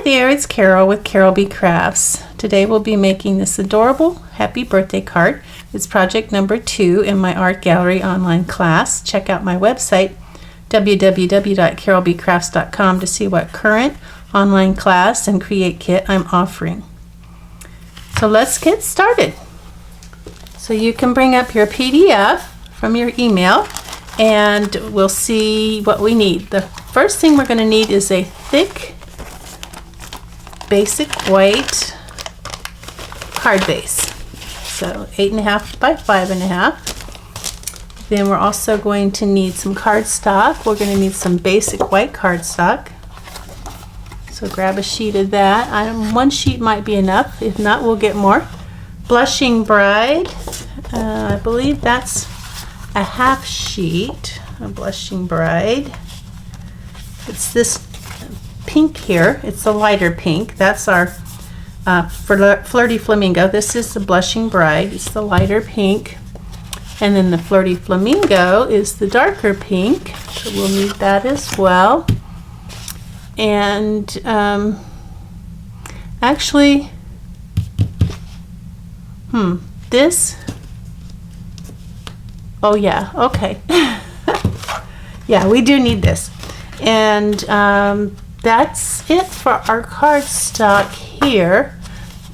there, it's Carol with Carolbcrafts. Today we'll be making this adorable happy birthday card. It's project number 2 in my art gallery online class. Check out my website www.carolbcrafts.com to see what current online class and create kit I'm offering. So let's get started. So you can bring up your PDF from your email and we'll see what we need. The first thing we're going to need is a thick basic white card base, so 8.5 by 5.5. Then we're also going to need some cardstock. We're going to need some basic white cardstock, so grab a sheet of that. One sheet might be enough, if not we'll get more. Blushing Bride, I believe that's a half sheet of Blushing Bride. It's this pink here. It's a lighter pink. That's our Flirty Flamingo. This is the Blushing Bride. It's the lighter pink. And then the Flirty Flamingo is the darker pink. So we'll need that as well. And actually, this, oh yeah, okay. Yeah, we do need this. And that's it for our cardstock here.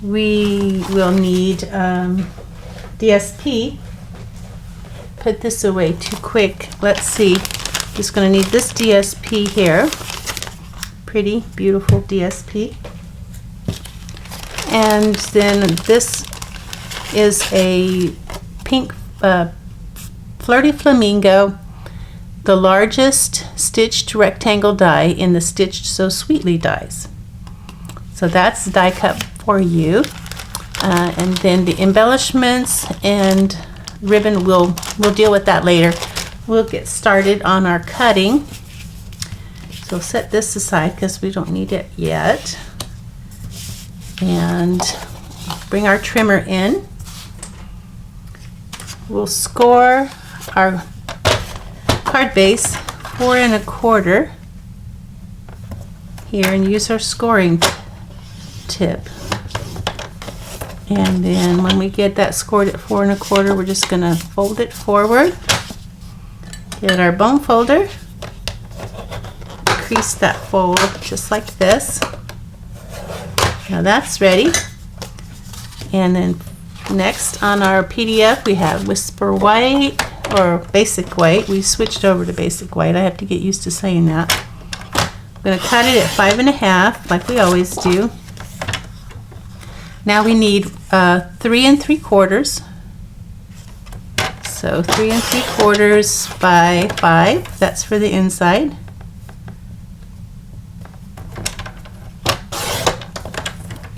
We will need DSP. Put this away too quick. Let's see. Just going to need this DSP here. Pretty, beautiful DSP. And then this is a pink Flirty Flamingo, the largest stitched rectangle die in the Stitched So Sweetly dies. So that's the die cut for you. And then the embellishments and ribbon, we'll deal with that later. We'll get started on our cutting. So set this aside because we don't need it yet. And bring our trimmer in. We'll score our card base 4 1/4 here and use our scoring tip. And then when we get that scored at 4 1/4, we're just going to fold it forward. Get our bone folder, crease that fold just like this. Now that's ready. And then next on our PDF we have Whisper White, or basic white. We switched over to basic white. I have to get used to saying that. I'm going to cut it at 5 1/2 like we always do. Now we need 3 3/4. So 3 3/4 by 5. That's for the inside.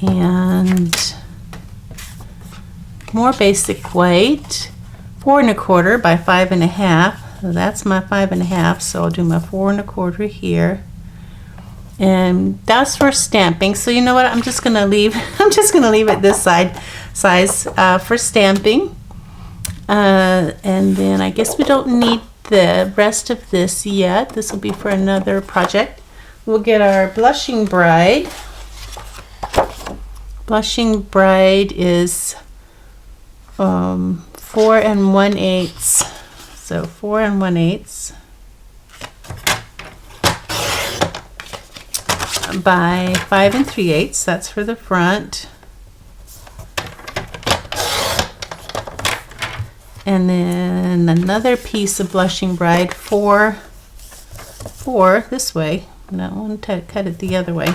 And more basic white. 4 1/4 by 5 1/2. So that's my 5 1/2. So I'll do my 4 1/4 here. And that's for stamping. So you know what? I'm just gonna leave. I'm just gonna leave it this size for stamping. And then I guess we don't need the rest of this yet. This will be for another project. We'll get our Blushing Bride. Blushing Bride is 4 1/8. So 4 1/8 by 5 3/8. That's for the front. And then another piece of Blushing Bride, 4 this way. No, I want to cut it the other way.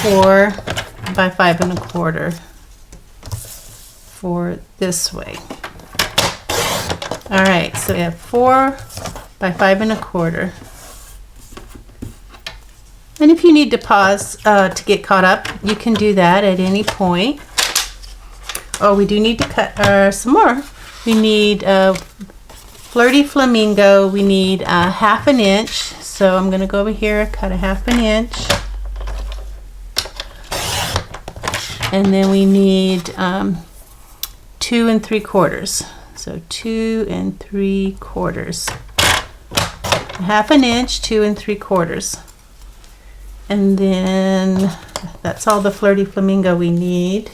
4 by 5 1/4 for this way. All right, so we have 4 by 5 1/4. And if you need to pause to get caught up, you can do that at any point. Oh, we do need to cut some more. We need Flirty Flamingo. We need 1/2 inch. So I'm going to go over here, cut 1/2 inch. And then we need 2 3/4. So 2 3/4. 1/2 inch, 2 3/4. And then that's all the Flirty Flamingo we need.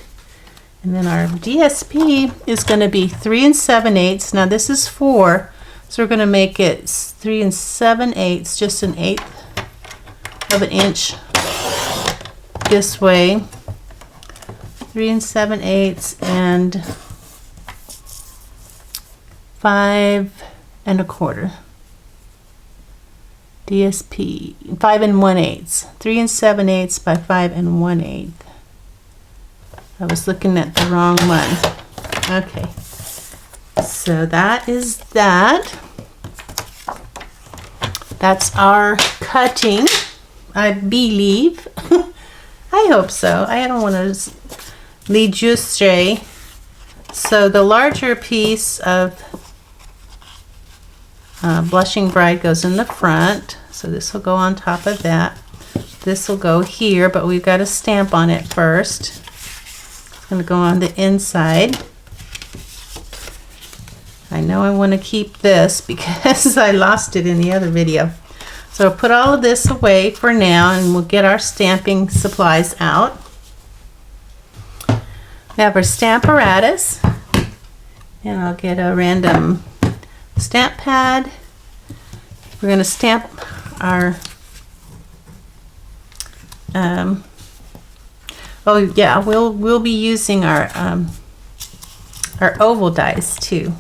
And then our DSP is going to be 3 7/8. Now this is 4, so we're going to make it 3 7/8, just an 1/8 of an inch this way. 3 7/8 and 5 1/4. DSP 5 1/8. 3 7/8 by 5 1/8. I was looking at the wrong one. Okay, so that is that. That's our cutting, I believe. I hope so. I don't want to lead you astray. So the larger piece of Blushing Bride goes in the front. So this will go on top of that. This will go here, but we've got to stamp on it first. It's going to go on the inside. I know I want to keep this because I lost it in the other video. So I'll put all of this away for now, and we'll get our stamping supplies out. We have our Stamparatus, and I'll get a random stamp pad. We're going to stamp our oh yeah, we'll be using our oval dies too.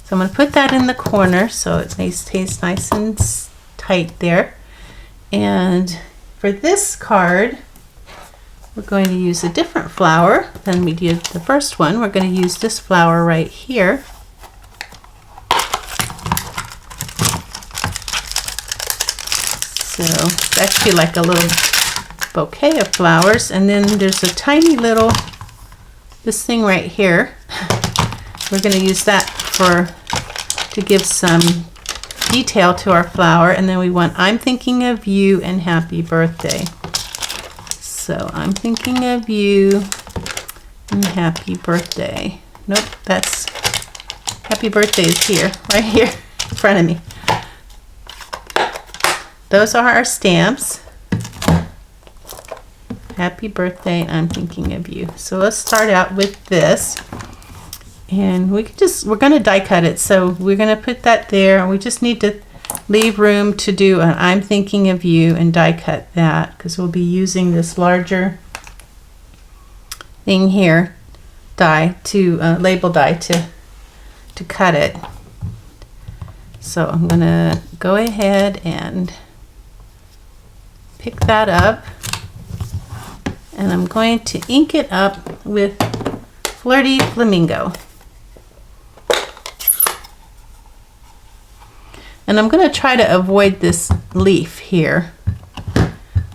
So I'm going to put that in the corner so it stays nice and tight there. And for this card, we're going to use a different flower than we did the first one. We're going to use this flower right here. So it's actually like a little bouquet of flowers, and then there's a tiny little, this thing right here. We're going to use that to give some detail to our flower, and then we want I'm thinking of you and happy birthday. So I'm thinking of you and happy birthday. Nope, that's happy birthday is here, right here in front of me. Those are our stamps. Happy birthday, I'm thinking of you. So let's start out with this. And we're going to die cut it. So we're going to put that there. We just need to leave room to do an I'm thinking of you and die cut that, because we'll be using this larger thing here, die to label die to cut it. So I'm going to go ahead and pick that up, and I'm going to ink it up with Flirty Flamingo. And I'm going to try to avoid this leaf here,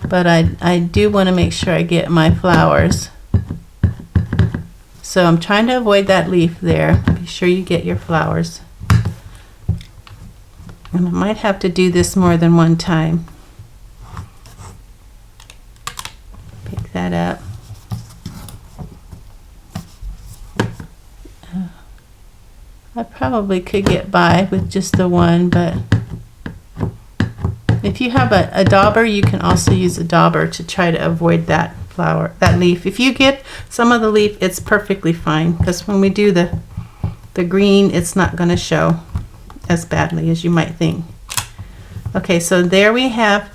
but I do want to make sure I get my flowers. So I'm trying to avoid that leaf there. Be sure you get your flowers. And I might have to do this more than one time. Pick that up. I probably could get by with just the one, but if you have a dauber, you can also use a dauber to try to avoid that flower, that leaf. If you get some of the leaf, it's perfectly fine, because when we do the green, it's not going to show as badly as you might think. Okay, so there we have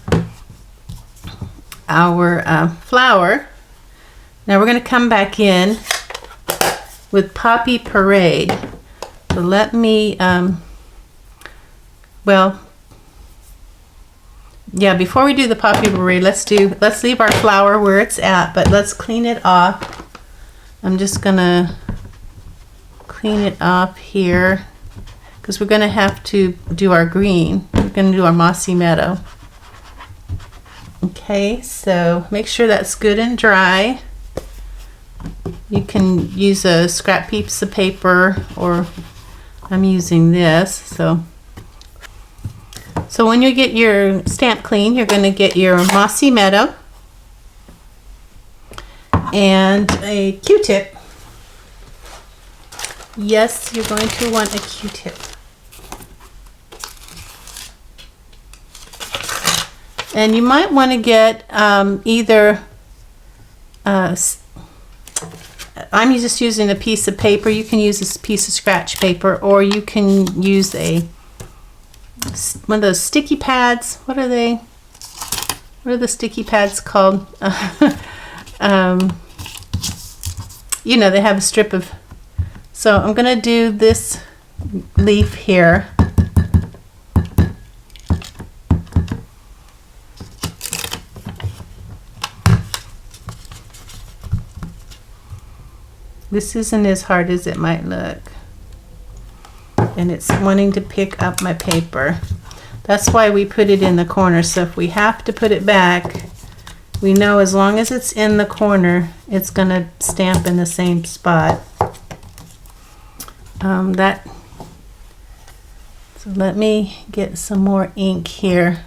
our flower. Now we're going to come back in with Poppy Parade. So let me, well, yeah, before we do the Poppy Parade, let's leave our flower where it's at, but let's clean it off. I'm just gonna clean it off here, because we're gonna have to do our green. We're gonna do our Mossy Meadow. Okay, so make sure that's good and dry. You can use a scrap piece of paper, or I'm using this. So when you get your stamp clean, you're going to get your Mossy Meadow and a Q-tip. Yes, you're going to want a Q-tip. And you might want to get either, I'm just using a piece of paper. You can use a piece of scratch paper, or you can use one of those sticky pads. What are they? What are the sticky pads called? You know, they have a strip of, so I'm going to do this leaf here. This isn't as hard as it might look. And it's wanting to pick up my paper. That's why we put it in the corner. So if we have to put it back, we know as long as it's in the corner, it's going to stamp in the same spot. So let me get some more ink here.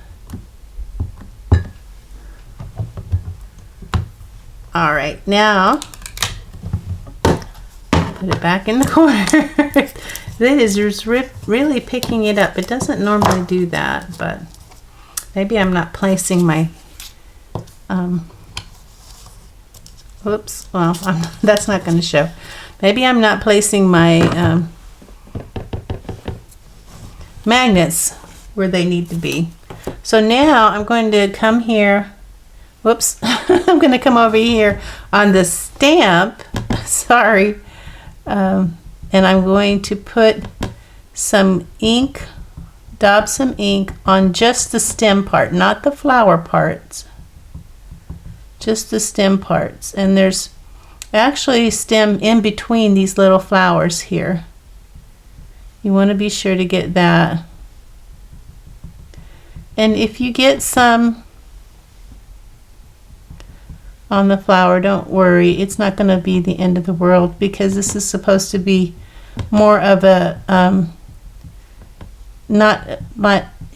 All right, now put it back in the corner. It is just really picking it up. It doesn't normally do that, but maybe I'm not placing my whoops, well, that's not going to show. Maybe I'm not placing my magnets where they need to be. So now I'm going to come here. Whoops. I'm going to come over here on the stamp. Sorry. And I'm going to put some ink, dab some ink on just the stem part, not the flower parts. Just the stem parts. And there's actually stem in between these little flowers here. You want to be sure to get that. And if you get some on the flower, don't worry, it's not going to be the end of the world, because this is supposed to be more of a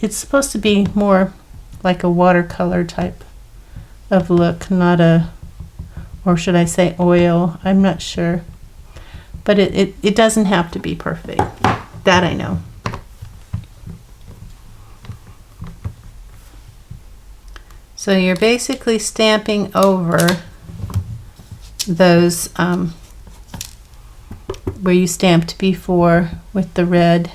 it's supposed to be more like a watercolor type of look, not a, or should I say oil, I'm not sure, but it doesn't have to be perfect, that I know. So you're basically stamping over those where you stamped before with the red.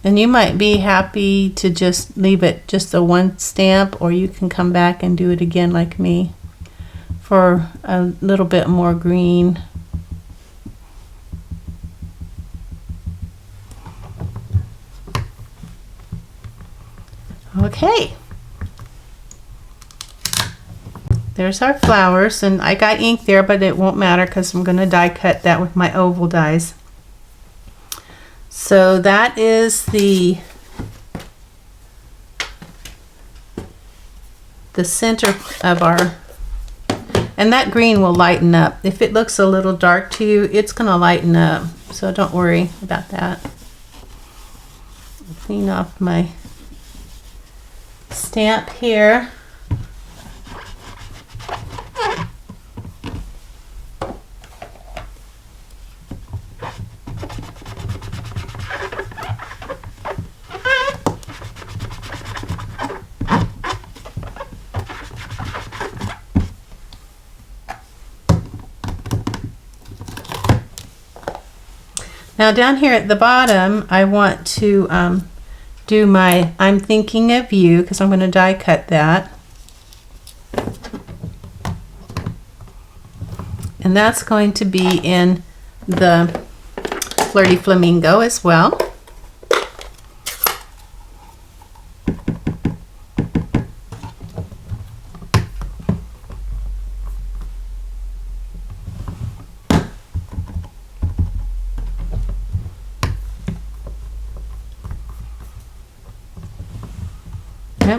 And you might be happy to just leave it just a one stamp, or you can come back and do it again like me for a little bit more green. Okay, there's our flowers, and I got ink there, but it won't matter because I'm going to die cut that with my oval dies. So that is the center of our, and that green will lighten up. If it looks a little dark to you, it's going to lighten up, so don't worry about that. Clean off my stamp here. Now down here at the bottom, I want to do my I'm Thinking of You, because I'm going to die cut that. And that's going to be in the Flirty Flamingo as well.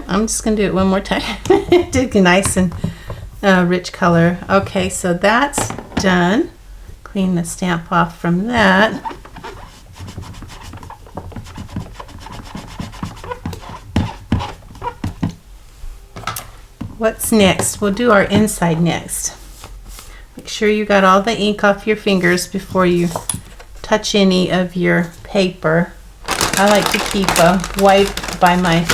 I'm just going to do it one more time. Did a nice and rich color. Okay, so that's done. Clean the stamp off from that. What's next? We'll do our inside next. Make sure you got all the ink off your fingers before you touch any of your paper, I like to keep a wipe by my,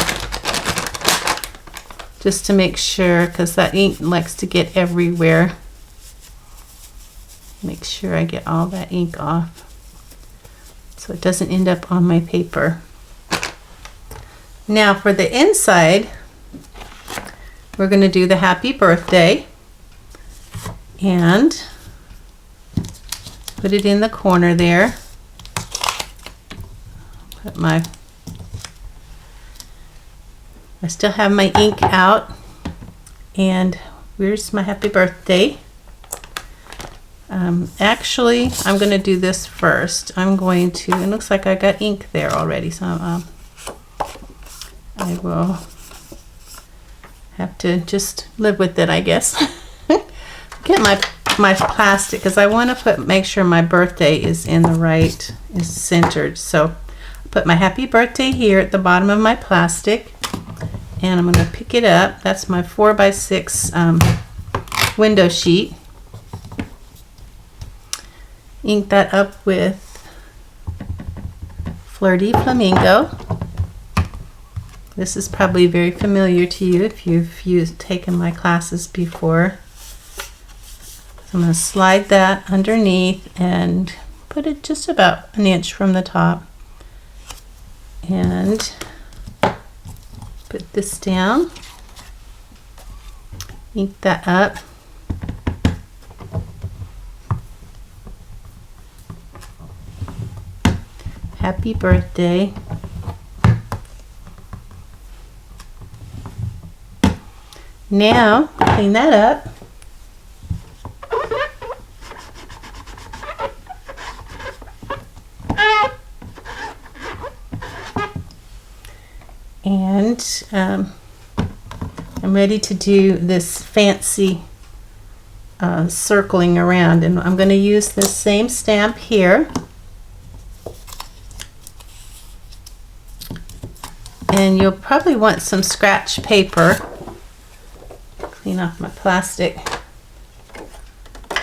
just to make sure, because that ink likes to get everywhere. Make sure I get all that ink off so it doesn't end up on my paper. Now for the inside, we're going to do the happy birthday and put it in the corner there. Put my, I still have my ink out, and where's my happy birthday? Actually, I'm going to do this first. I'm going to, it looks like I got ink there already, so I will have to just live with it, I guess. Get my plastic, because I want to make sure my birthday is in the right, is centered. So I put my happy birthday here at the bottom of my plastic, and I'm going to pick it up. That's my 4x6 window sheet. Ink that up with Flirty Flamingo. This is probably very familiar to you if you've taken my classes before. So I'm going to slide that underneath and put it just about an inch from the top. And put this down. Ink that up. Happy birthday. Now, clean that up. And I'm ready to do this fancy circling around, and I'm going to use this same stamp here. And you'll probably want some scratch paper. Clean off my plastic.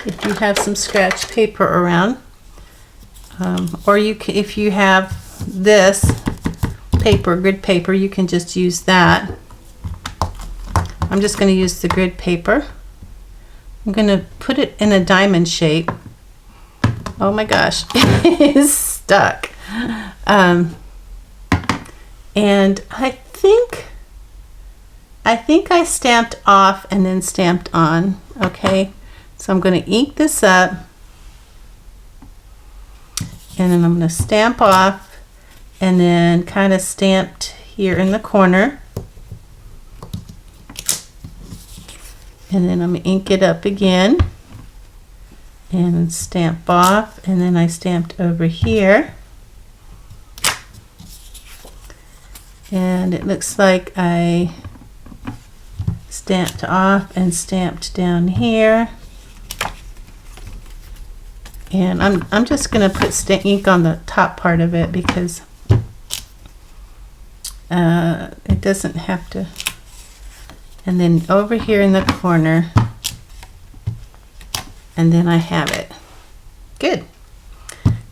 If you have some scratch paper around, or you can, if you have this paper, grid paper, you can just use that. I'm just going to use the grid paper. I'm going to put it in a diamond shape. Oh my gosh, it is stuck. And I think I stamped off and then stamped on. Okay, so I'm going to ink this up, and then I'm going to stamp off, and then kind of stamped here in the corner, and then I'm going to ink it up again and stamp off, and then I stamped over here. And it looks like I stamped off and stamped down here. And I'm just going to put ink on the top part of it because it doesn't have to. And then over here in the corner, and then I have it. Good.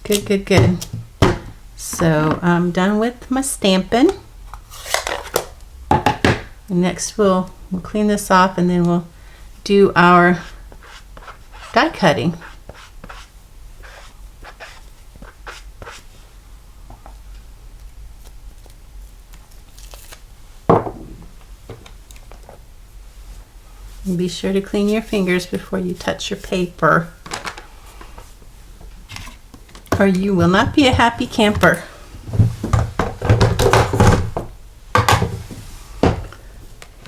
Good, good, good. So I'm done with my stamping. Next we'll clean this off, and then we'll do our die cutting. And be sure to clean your fingers before you touch your paper, or you will not be a happy camper.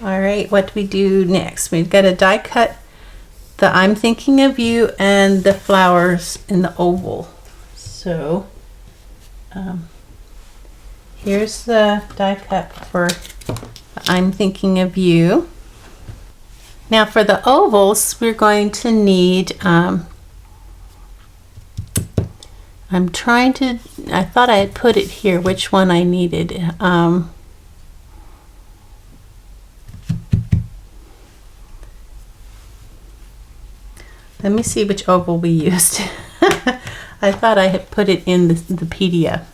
All right, what do we do next? We've got to die cut the I'm Thinking of You and the flowers in the oval. So here's the die cut for I'm Thinking of You. Now for the ovals, we're going to need, I thought I had put it here, which one I needed. Let me see which oval we used. I thought I had put it in the PDF.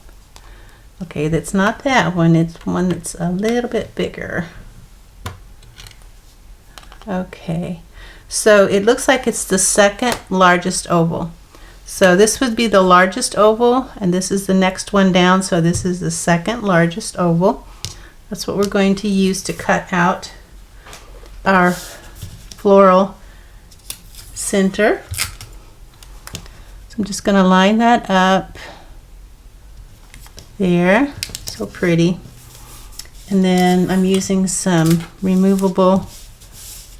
Okay, that's not that one, it's one that's a little bit bigger. Okay, so it looks like it's the second largest oval. So this would be the largest oval, and this is the next one down, so this is the second largest oval. That's what we're going to use to cut out our floral center. So I'm just going to line that up there, so pretty. And then I'm using some removable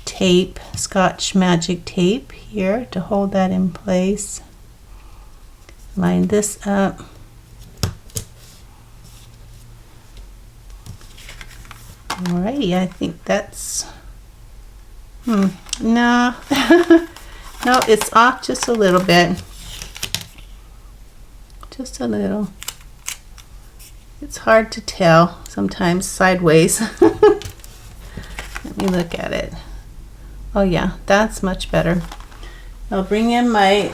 tape, Scotch Magic tape here to hold that in place. Line this up. Alrighty, I think that's, no, no, it's off just a little bit. Just a little. It's hard to tell sometimes sideways. Let me look at it. Oh yeah, that's much better. I'll bring in my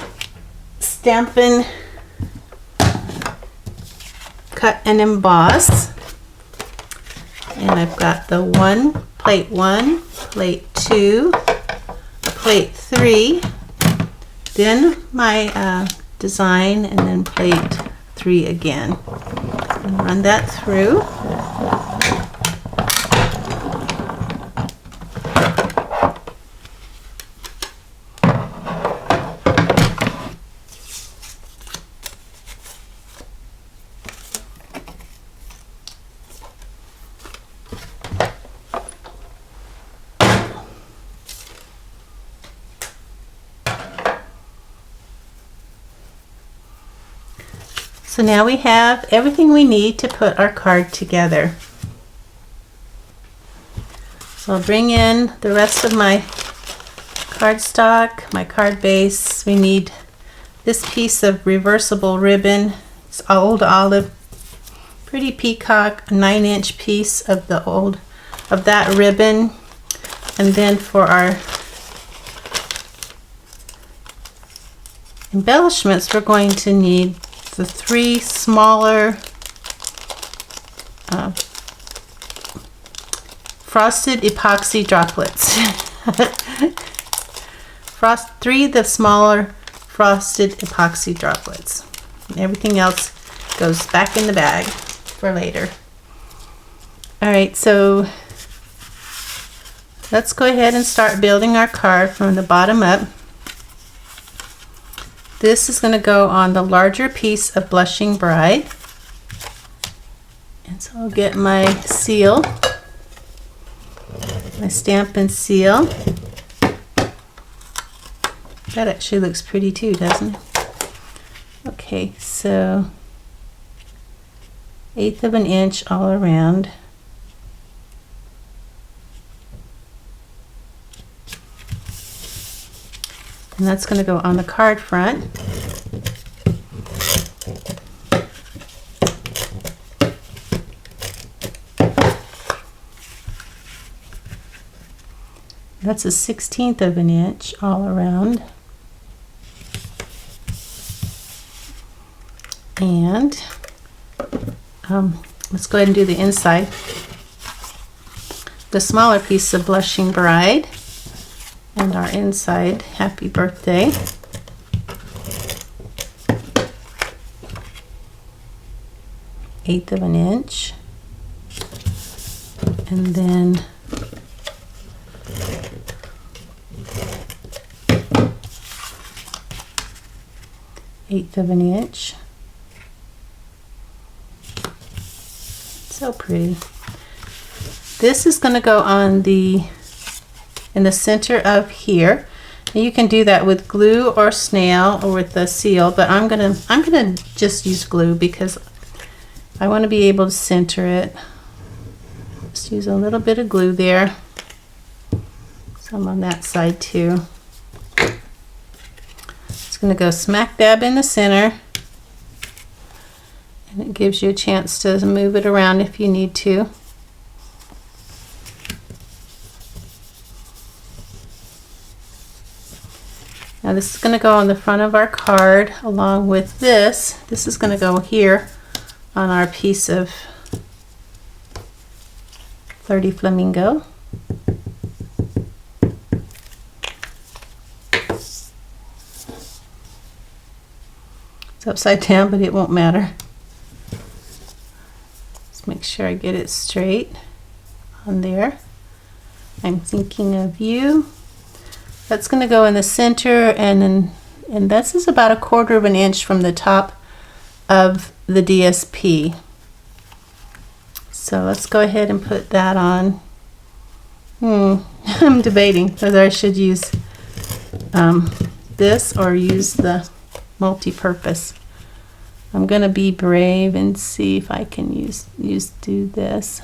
Stampin' Cut and Emboss. And I've got the plate 1, plate 2, plate 3, then my design, and then plate 3 again. And run that through. So now we have everything we need to put our card together. So I'll bring in the rest of my cardstock, my card base. We need this piece of reversible ribbon. It's old olive, pretty peacock, 9-inch piece of that ribbon. And then for our embellishments, we're going to need the 3 smaller frosted epoxy droplets. 3 of the smaller frosted epoxy droplets. And everything else goes back in the bag for later. Alright, so let's go ahead and start building our card from the bottom up. This is going to go on the larger piece of Blushing Bride. And so I'll get my seal, my Stampin' seal. That actually looks pretty too, doesn't it? Okay, so 1/8 of an inch all around. And that's going to go on the card front. That's a 1/16 of an inch all around. And let's go ahead and do the inside. The smaller piece of Blushing Bride. And our inside, Happy Birthday. Eighth of an inch. And then eighth of an inch. So pretty. This is going to go on in the center of here. And you can do that with glue or snail or with the seal, but I'm gonna just use glue because I want to be able to center it. Just use a little bit of glue there. Some on that side too. It's going to go smack dab in the center, and it gives you a chance to move it around if you need to. Now this is going to go on the front of our card along with this. This is going to go here on our piece of Flirty Flamingo. It's upside down, but it won't matter. Just make sure I get it straight on there. I'm thinking of you. That's going to go in the center, and this is about 1/4 of an inch from the top of the DSP. So let's go ahead and put that on. I'm debating whether I should use this or use the multi-purpose. I'm gonna be brave and see if I can do this.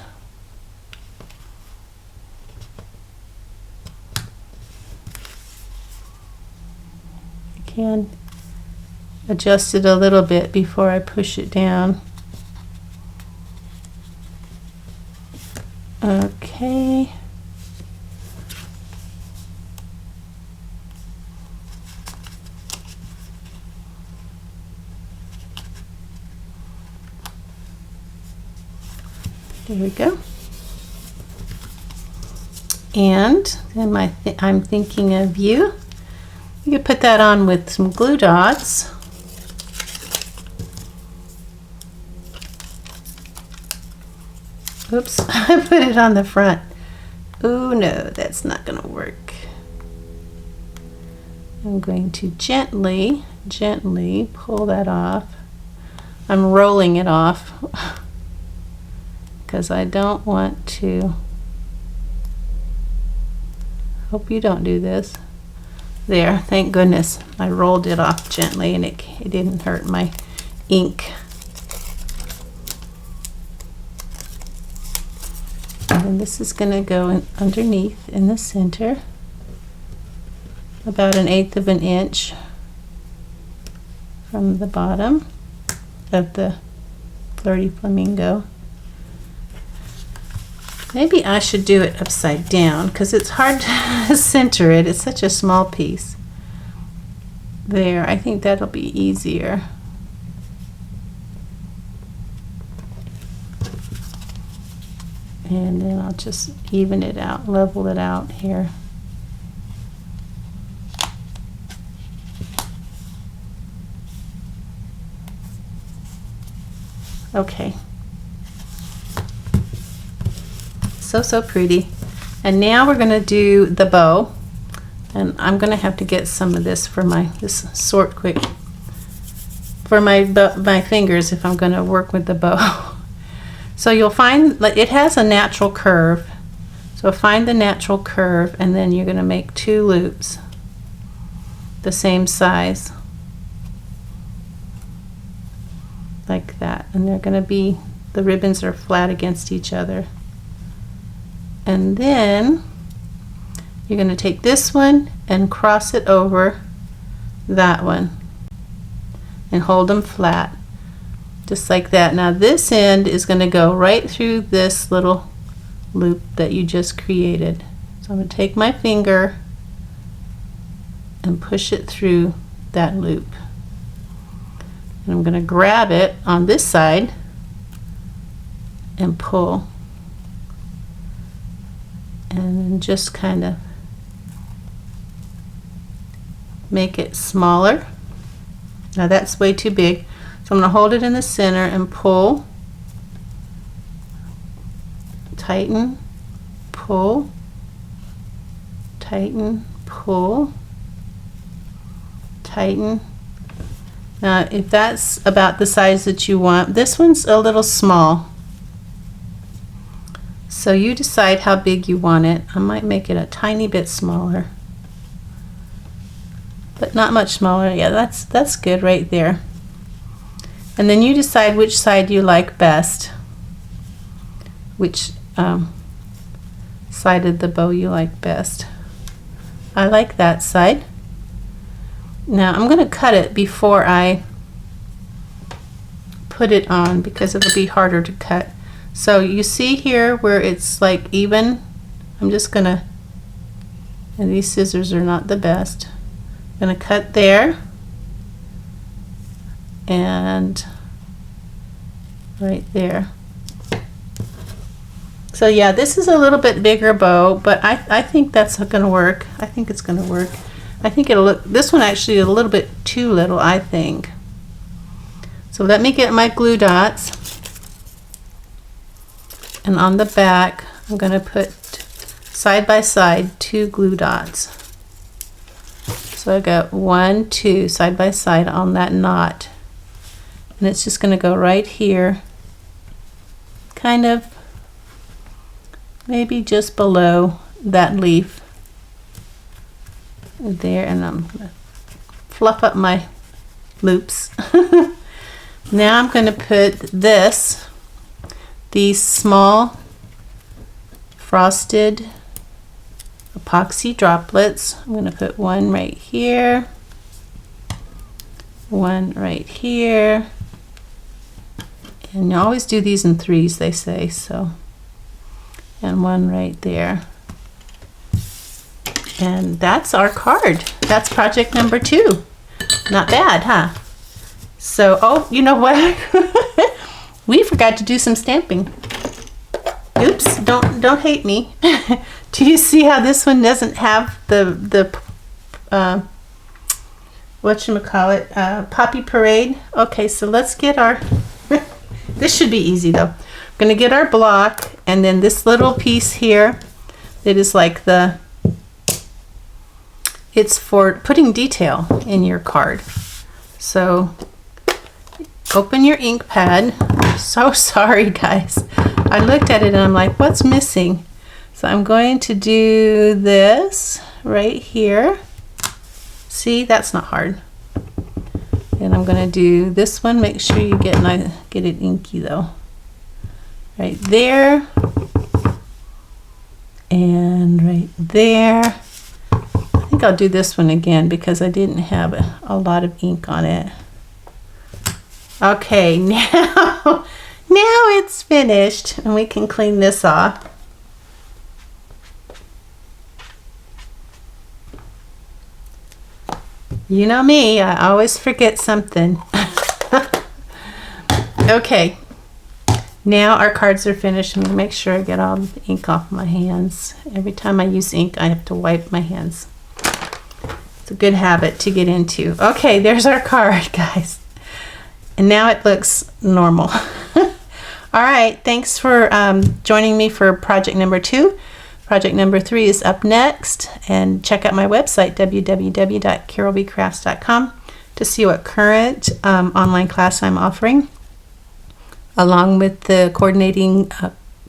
I can adjust it a little bit before I push it down. Okay. There we go. And then I'm thinking of you. You could put that on with some glue dots. Oops, I put it on the front. Oh no, that's not going to work. I'm going to gently pull that off. I'm rolling it off because I don't want to. Hope you don't do this. There, thank goodness. I rolled it off gently and it didn't hurt my ink. And this is going to go underneath in the center, about 1/8 of an inch from the bottom of the Flirty Flamingo. Maybe I should do it upside down because it's hard to center it. It's such a small piece. There, I think that'll be easier. And then I'll just even it out, level it out here. Okay. So pretty. And now we're going to do the bow. And I'm going to have to get some of this for this sort quick for my fingers if I'm going to work with the bow. So you'll find it has a natural curve. So find the natural curve and then you're going to make 2 loops the same size. Like that. And they're going to be, the ribbons are flat against each other. And then you're going to take this one and cross it over that one and hold them flat. Just like that. Now this end is going to go right through this little loop that you just created. So I'm going to take my finger and push it through that loop. And I'm going to grab it on this side and pull. And then just kind of make it smaller. Now that's way too big. So I'm going to hold it in the center and pull, tighten, pull, tighten, pull, tighten. Now if that's about the size that you want, this one's a little small. So you decide how big you want it. I might make it a tiny bit smaller, but not much smaller. Yeah, that's good right there. And then you decide which side you like best, which side of the bow you like best. I like that side. Now I'm going to cut it before I put it on because it'll be harder to cut. So you see here where it's like even, I'm just going to, and these scissors are not the best, I'm going to cut there. And right there. So yeah, this is a little bit bigger bow, but I think that's gonna work. I think it's gonna work. I think it'll look, this one actually a little bit too little, I think. So let me get my glue dots. And on the back, I'm gonna put side by side 2 glue dots. So I got 1, 2 side by side on that knot. And it's just gonna go right here, kind of maybe just below that leaf there, and I'm gonna fluff up my loops. Now I'm gonna put these small frosted epoxy droplets. I'm gonna put one right here, one right here, and you always do these in 3s, they say, so, and one right there. And that's our card. That's project number 2. Not bad, huh? So, oh, you know what? We forgot to do some stamping. Oops, don't hate me. Do you see how this one doesn't have the whatchamacallit, Poppy Parade? Okay, so let's get our, this should be easy though. I'm gonna get our block, and then this little piece here that is like it's for putting detail in your card. So open your ink pad. I'm so sorry, guys. I looked at it and I'm like, what's missing? So I'm going to do this right here. See, that's not hard. And I'm going to do this one. Make sure you get it inky though. Right there. And right there. I think I'll do this one again because I didn't have a lot of ink on it. Okay, now it's finished and we can clean this off. You know me, I always forget something. Okay, now our cards are finished. I'm gonna make sure I get all the ink off my hands. Every time I use ink, I have to wipe my hands. It's a good habit to get into. Okay, there's our card, guys. And now it looks normal. All right, thanks for joining me for project number 2. Project number 3 is up next, and check out my website, www.carolbcrafts.com, to see what current online class I'm offering, along with the coordinating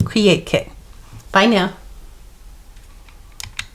Create Kit. Bye now.